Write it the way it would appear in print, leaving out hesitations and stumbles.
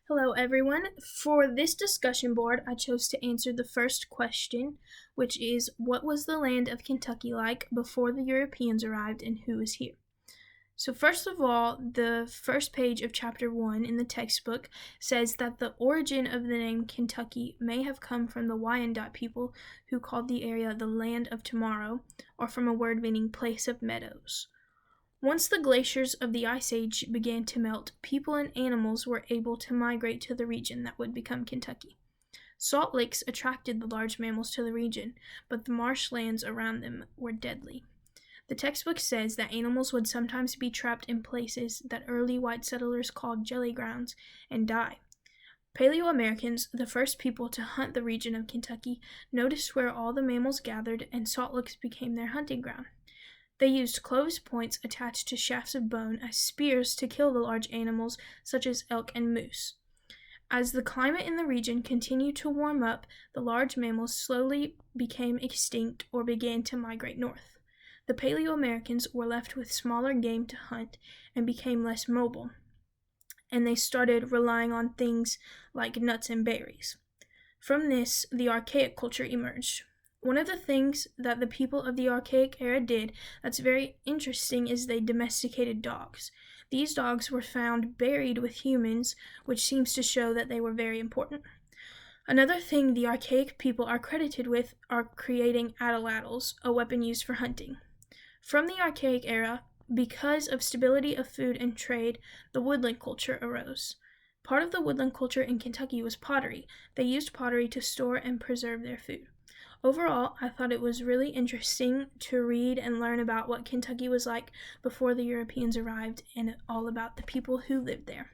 Hello, everyone. For this discussion board, I chose to answer the first question, which is what was the land of Kentucky like before the Europeans arrived and who was here? So, first of all, the first page of chapter 1 in the textbook says that the origin of the name Kentucky may have come from the Wyandot people who called the area the Land of Tomorrow, or from a word meaning place of meadows. Once the glaciers of the Ice Age began to melt, people and animals were able to migrate to the region that would become Kentucky. Salt lakes attracted the large mammals to the region, but the marshlands around them were deadly. The textbook says that animals would sometimes be trapped in places that early white settlers called jelly grounds and die. Paleo-Americans, the first people to hunt the region of Kentucky, noticed where all the mammals gathered, and salt licks became their hunting ground. They used cloves points attached to shafts of bone as spears to kill the large animals such as elk and moose. As the climate in the region continued to warm up, the large mammals slowly became extinct or began to migrate north. The Paleo-Americans were left with smaller game to hunt and became less mobile, and they started relying on things like nuts and berries. From this, the archaic culture emerged. One of the things that the people of the archaic era did that's very interesting is they domesticated dogs. These dogs were found buried with humans, which seems to show that they were very important. Another thing the archaic people are credited with are creating atlatls, a weapon used for hunting. From the archaic era, because of stability of food and trade, the woodland culture arose. Part of the woodland culture in Kentucky was pottery. They used pottery to store and preserve their food. Overall, I thought it was really interesting to read and learn about what Kentucky was like before the Europeans arrived and all about the people who lived there.